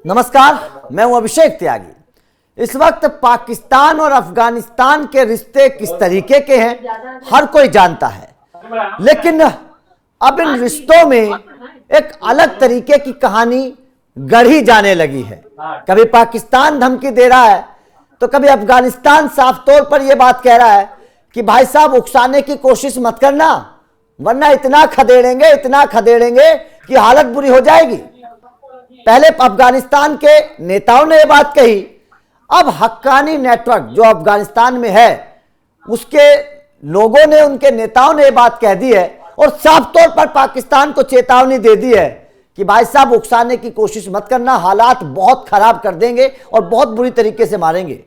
नमस्कार, मैं हूं अभिषेक त्यागी। इस वक्त पाकिस्तान और अफगानिस्तान के रिश्ते किस तरीके के हैं हर कोई जानता है, लेकिन अब इन रिश्तों में एक अलग तरीके की कहानी गढ़ी जाने लगी है। कभी पाकिस्तान धमकी दे रहा है तो कभी अफगानिस्तान साफ तौर पर यह बात कह रहा है कि भाई साहब उकसाने की कोशिश मत करना, वरना इतना खदेड़ेंगे कि हालत बुरी हो जाएगी। पहले अफगानिस्तान के नेताओं ने यह बात कही, अब हक्कानी नेटवर्क जो अफगानिस्तान में है उसके लोगों ने, उनके नेताओं ने यह बात कह दी है और साफ तौर पर पाकिस्तान को चेतावनी दे दी है कि भाई साहब उकसाने की कोशिश मत करना, हालात बहुत खराब कर देंगे और बहुत बुरी तरीके से मारेंगे।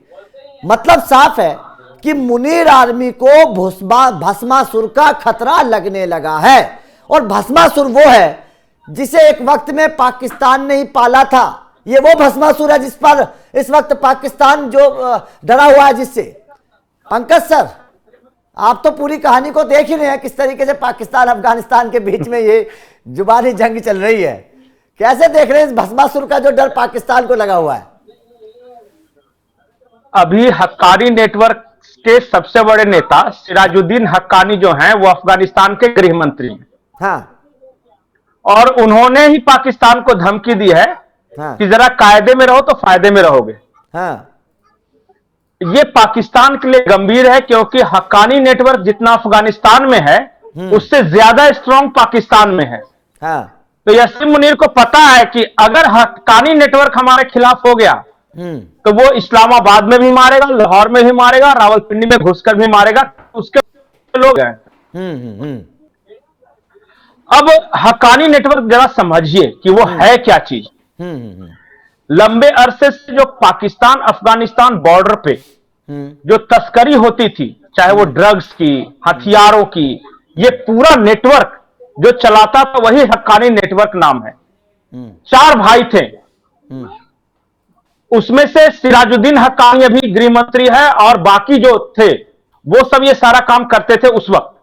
मतलब साफ है कि मुनीर आर्मी को भस्मासुर का खतरा लगने लगा है। और भस्मासुर वो है जिसे एक वक्त में पाकिस्तान ने ही पाला था। ये वो भस्मासुर है जिस पर इस वक्त पाकिस्तान जो डरा हुआ है जिससे। पंकज सर, आप तो पूरी कहानी को देख ही रहे हैं, किस तरीके से पाकिस्तान अफगानिस्तान के बीच में ये जुबानी जंग चल रही है। कैसे देख रहे हैं इस भस्मासुर का जो डर पाकिस्तान को लगा हुआ है? अभी हक्कानी नेटवर्क के सबसे बड़े नेता सिराजुद्दीन हक्कानी जो हैं वो अफगानिस्तान के गृह मंत्री हैं। हाँ। और उन्होंने ही पाकिस्तान को धमकी दी है कि जरा कायदे में रहो तो फायदे में रहोगे। हाँ। ये पाकिस्तान के लिए गंभीर है, क्योंकि हक्कानी नेटवर्क जितना अफगानिस्तान में है उससे ज्यादा स्ट्रांग पाकिस्तान में है। हाँ। तो यासीन मुनीर को पता है कि अगर हक्कानी नेटवर्क हमारे खिलाफ हो गया तो वो इस्लामाबाद में भी मारेगा, लाहौर में भी मारेगा, रावलपिंडी में घुसकर भी मारेगा। उसके लोग हैं। अब हक्कानी नेटवर्क जरा समझिए कि वो है क्या चीज। लंबे अरसे से जो पाकिस्तान अफगानिस्तान बॉर्डर पे जो तस्करी होती थी, चाहे वो ड्रग्स की, हथियारों की, ये पूरा नेटवर्क जो चलाता था वही हक्कानी नेटवर्क नाम है। 4 भाई थे, उसमें से सिराजुद्दीन हक्कानी अभी गृह मंत्री है और बाकी जो थे वो सब ये सारा काम करते थे उस वक्त।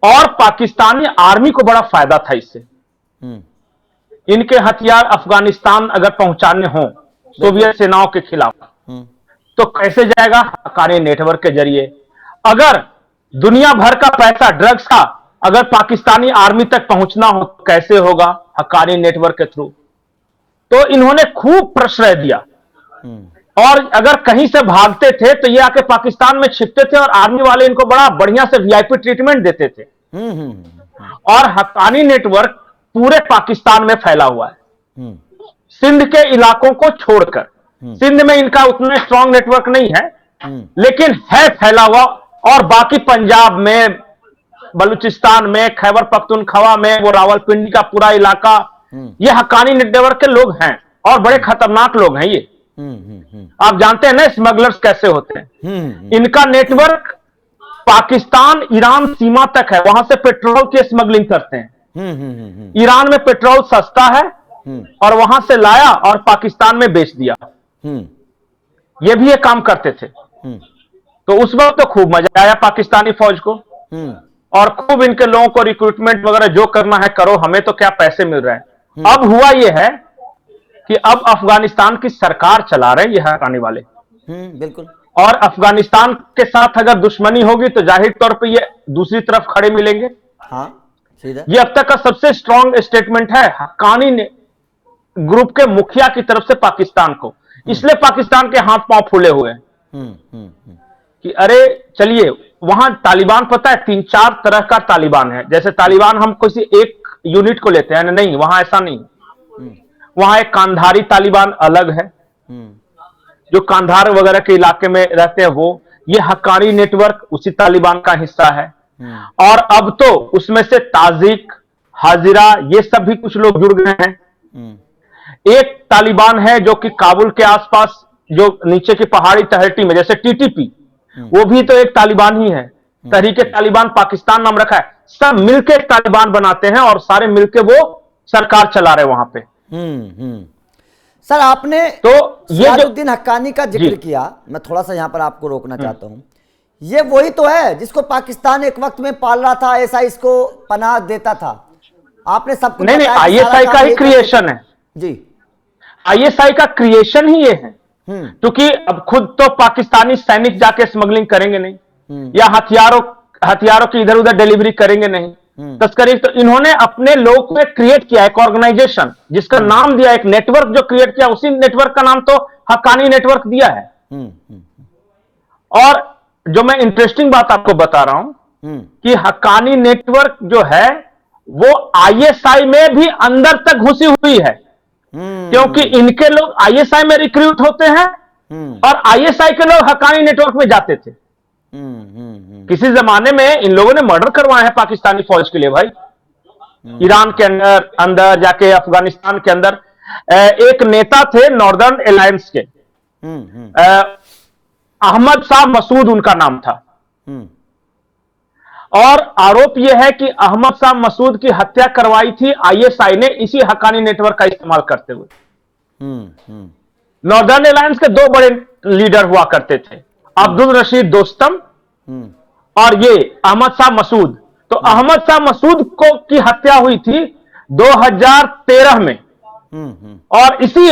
और पाकिस्तानी आर्मी को बड़ा फायदा था इससे। इनके हथियार अफगानिस्तान अगर पहुंचाने हो सोवियत सेनाओं के खिलाफ तो कैसे जाएगा? हक्कानी नेटवर्क के जरिए। अगर दुनिया भर का पैसा ड्रग्स का अगर पाकिस्तानी आर्मी तक पहुंचना हो कैसे होगा? हक्कानी नेटवर्क के थ्रू। तो इन्होंने खूब प्रश्रय दिया और अगर कहीं से भागते थे तो ये आके पाकिस्तान में छिपते थे और आर्मी वाले इनको बड़ा बढ़िया से वीआईपी ट्रीटमेंट देते थे। और हक्कानी नेटवर्क पूरे पाकिस्तान में फैला हुआ है, सिंध के इलाकों को छोड़कर। सिंध में इनका उतना स्ट्रांग नेटवर्क नहीं है, लेकिन है फैला हुआ। और बाकी पंजाब में, बलूचिस्तान में, खैबर पख्तूनख्वा में, वो रावलपिंडी का पूरा इलाका, ये हक्कानी नेटवर्क के लोग हैं और बड़े खतरनाक लोग हैं ये। आप जानते हैं ना स्मगलर्स कैसे होते हैं। इनका नेटवर्क पाकिस्तान ईरान सीमा तक है, वहां से पेट्रोल की स्मगलिंग करते हैं। ईरान में पेट्रोल सस्ता है और वहां से लाया और पाकिस्तान में बेच दिया। ये भी ये काम करते थे। तो उस वक्त तो खूब मजा आया पाकिस्तानी फौज को और खूब इनके लोगों को रिक्रूटमेंट वगैरह जो करना है करो, हमें तो क्या पैसे मिल रहे हैं। अब हुआ यह है कि अब अफगानिस्तान की सरकार चला रहे ये हक्कानी वाले। बिल्कुल। और अफगानिस्तान के साथ अगर दुश्मनी होगी तो जाहिर तौर पे ये दूसरी तरफ खड़े मिलेंगे। हाँ, सीधा। ये अब तक का सबसे स्ट्रांग स्टेटमेंट है हक्कानी ग्रुप के मुखिया की तरफ से पाकिस्तान को। इसलिए पाकिस्तान के हाथ पांव फूले हुए हैं कि अरे चलिए, वहां तालिबान पता है 3-4 तरह का तालिबान है। जैसे तालिबान हम किसी एक यूनिट को लेते हैं, नहीं, वहां ऐसा नहीं। वहां एक कांधारी तालिबान अलग है, जो कांधार वगैरह के इलाके में रहते हैं वो। ये हक्कानी नेटवर्क उसी तालिबान का हिस्सा है। और अब तो उसमें से ताजिक, हाजिरा, ये सब भी कुछ लोग जुड़ गए हैं। एक तालिबान है जो कि काबुल के आसपास जो नीचे की पहाड़ी तहटी में, जैसे टीटीपी, वो भी तो एक तालिबान ही है। तहरीके तालिबान पाकिस्तान नाम रखा है। सब मिलकर एक तालिबान बनाते हैं और सारे मिलकर वो सरकार चला रहे वहां पे। सर, आपने तो ये सिराजुद्दीन हक्कानी का जिक्र किया, मैं थोड़ा सा यहां पर आपको रोकना चाहता हूं। ये वही तो है जिसको पाकिस्तान एक वक्त में पाल रहा था, आईएसआई को पनाह देता था। आपने सब कुछ नहीं, आईएसआई का ही क्रिएशन है जी। आईएसआई का क्रिएशन ही ये है, क्योंकि अब खुद तो पाकिस्तानी सैनिक जाके स्मगलिंग करेंगे नहीं, या हथियारों की इधर उधर डिलीवरी करेंगे नहीं, तस्करी। तो इन्होंने अपने लोग में क्रिएट किया एक ऑर्गेनाइजेशन, जिसका नाम दिया, एक नेटवर्क जो क्रिएट किया, उसी नेटवर्क का नाम तो हक्कानी नेटवर्क दिया है। और जो मैं इंटरेस्टिंग बात आपको बता रहा हूं कि हक्कानी नेटवर्क जो है वो आईएसआई में भी अंदर तक घुसी हुई है, क्योंकि इनके लोग आईएसआई में रिक्रूट होते हैं और आईएसआई के लोग हक्कानी नेटवर्क में जाते थे। किसी जमाने में इन लोगों ने मर्डर करवाए हैं पाकिस्तानी फौज के लिए भाई, ईरान के अंदर जाके, अफगानिस्तान के अंदर। एक नेता थे नॉर्दर्न अलायंस के, अहमद शाह मसूद उनका नाम था, और आरोप यह है कि अहमद शाह मसूद की हत्या करवाई थी आईएसआई ने इसी हक्कानी नेटवर्क का इस्तेमाल करते हुए। नॉर्दर्न अलायंस के दो बड़े लीडर हुआ करते थे, अब्दुल रशीद दोस्तम और ये अहमद शाह मसूद। तो अहमद शाह मसूद को की हत्या हुई थी 2013 में, और इसी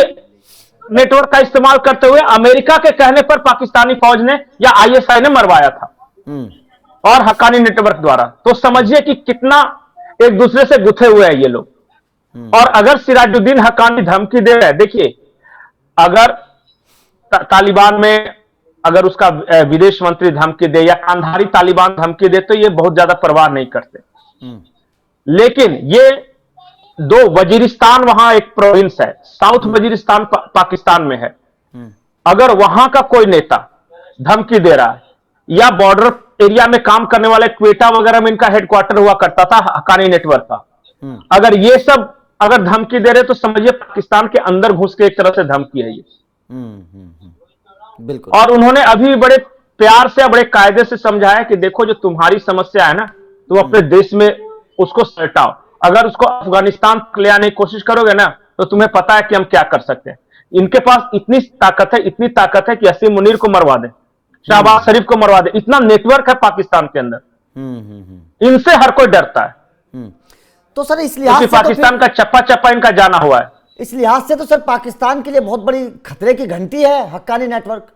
नेटवर्क का इस्तेमाल करते हुए अमेरिका के कहने पर पाकिस्तानी फौज ने या आईएसआई ने मरवाया था, और हक्कानी नेटवर्क द्वारा। तो समझिए कि कितना एक दूसरे से गुथे हुए हैं ये लोग। और अगर सिराजुद्दीन हक्कानी धमकी दे रहे हैं, देखिए अगर तालिबान में अगर उसका विदेश मंत्री धमकी दे या कांधारी तालिबान धमकी दे तो ये बहुत ज्यादा परवाह नहीं करते, लेकिन ये दो वजीरिस्तान, वहां एक प्रोविंस है, साउथ वजीरिस्तान पाकिस्तान में है, अगर वहां का कोई नेता धमकी दे रहा है, या बॉर्डर एरिया में काम करने वाले क्वेटा वगैरह में इनका हेडक्वार्टर हुआ करता था हक्कानी नेटवर्क का, अगर ये सब अगर धमकी दे रहे तो समझिए पाकिस्तान के अंदर घुस के एक तरह से धमकी है ये। बिल्कुल। और उन्होंने अभी बड़े प्यार से, बड़े कायदे से समझाया कि देखो जो तुम्हारी समस्या है ना, तुम अपने देश में उसको सलटाओ, अगर उसको अफगानिस्तान ले आने की कोशिश करोगे ना तो तुम्हें पता है कि हम क्या कर सकते हैं। इनके पास इतनी ताकत है कि असीम मुनीर को मरवा दे, शहबाज शरीफ को मरवा दे, इतना नेटवर्क है पाकिस्तान के अंदर। इनसे हर कोई डरता है। तो सर इस लिहाज से पाकिस्तान का चप्पा चप्पा इनका जाना हुआ है। इस लिहाज से तो सर पाकिस्तान के लिए बहुत बड़ी खतरे की घंटी है हक्कानी नेटवर्क।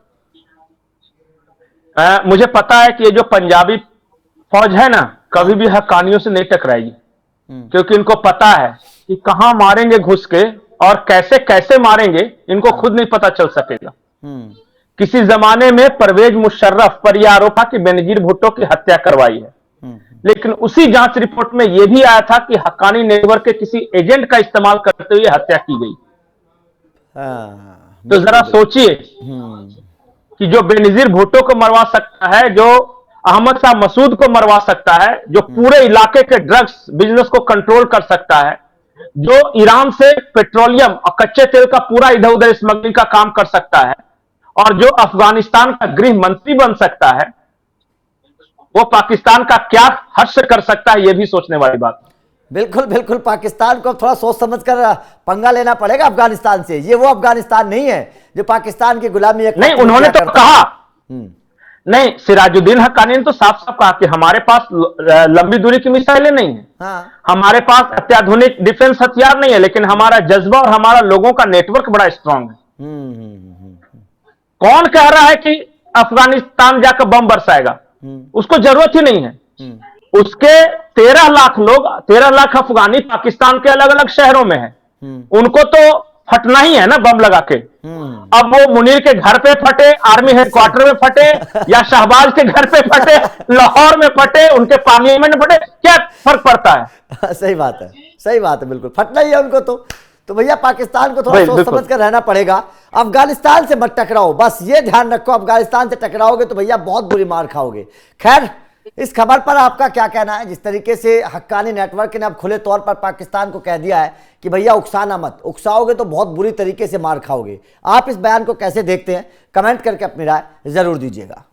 मुझे पता है कि ये जो पंजाबी फौज है ना, कभी भी हक्कानियों से नहीं टकराएगी, क्योंकि इनको पता है कि कहां मारेंगे घुस के और कैसे कैसे मारेंगे, इनको खुद नहीं पता चल सकेगा। किसी जमाने में परवेज मुशर्रफ पर यह आरोप था कि बेनजीर भुट्टो की हत्या करवाई है, लेकिन उसी जांच रिपोर्ट में यह भी आया था कि हक्कानी नेटवर्क के किसी एजेंट का इस्तेमाल करते हुए हत्या की गई। तो जरा सोचिए कि जो बेनजीर भुट्टो को मरवा सकता है, जो अहमद शाह मसूद को मरवा सकता है, जो पूरे इलाके के ड्रग्स बिजनेस को कंट्रोल कर सकता है, जो ईरान से पेट्रोलियम और कच्चे तेल का पूरा इधर उधर स्मगलिंग का काम कर सकता है, और जो अफगानिस्तान का गृह मंत्री बन सकता है, वो पाकिस्तान का क्या हर्ष कर सकता है, यह भी सोचने वाली बात। बिल्कुल बिल्कुल, पाकिस्तान को थोड़ा सोच समझकर पंगा लेना पड़ेगा अफगानिस्तान से। ये वो अफगानिस्तान नहीं है जो पाकिस्तान की गुलामी नहीं, उन्होंने तो कहा नहीं, सिराजुद्दीन हक्कानी ने तो साफ साफ कहा कि हमारे पास लंबी दूरी की मिसाइलें नहीं है, हमारे पास अत्याधुनिक डिफेंस हथियार नहीं है, लेकिन हमारा जज्बा और हमारा लोगों का नेटवर्क बड़ा स्ट्रांग है। कौन कह रहा है कि अफगानिस्तान जाकर बम बरसाएगा? उसको जरूरत ही नहीं है। उसके 13 लाख लोग, 13 लाख अफगानी पाकिस्तान के अलग अलग शहरों में हैं, उनको तो फटना ही है ना बम लगा के। अब वो मुनीर के घर पे फटे, आर्मी हेडक्वार्टर में फटे, या शहबाज के घर पे फटे, लाहौर में फटे, उनके पार्लियामेंट में फटे, क्या फर्क पड़ता है? सही बात है, सही बात है, बिल्कुल फटना ही है उनको। तो भैया पाकिस्तान को थोड़ा सोच समझ कर रहना पड़ेगा। अफगानिस्तान से मत टकराओ, बस ये ध्यान रखो, अफगानिस्तान से टकराओगे तो भैया बहुत बुरी मार खाओगे। खैर, इस खबर पर आपका क्या कहना है? जिस तरीके से हक्कानी नेटवर्क ने अब खुले तौर पर पाकिस्तान को कह दिया है कि भैया उकसाना मत, उकसाओगे तो बहुत बुरी तरीके से मार खाओगे। आप इस बयान को कैसे देखते हैं? कमेंट करके अपनी राय जरूर दीजिएगा।